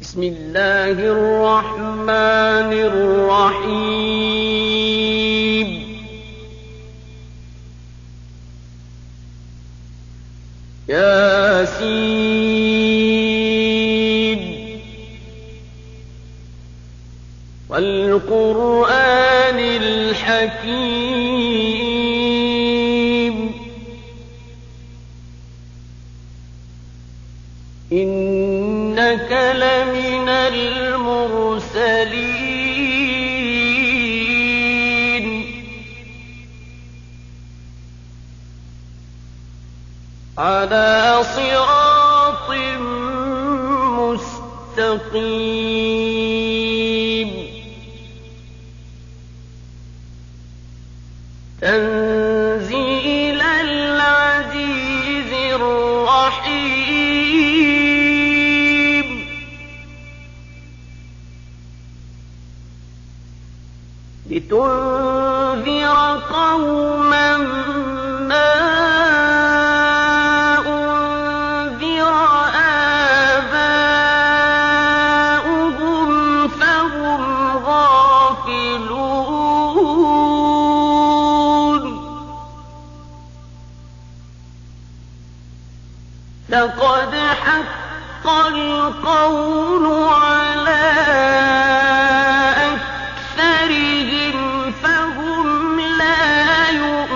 بسم الله الرحمن الرحيم ياسين والقرآن الحكيم إنك لمن المرسلين على صراط مستقيم تنزيل العزيز الرحيم لتنذر قوما ما أنذر آباؤهم فهم غافلون لقد حق القول على أكثرهم فهم لا يؤمنون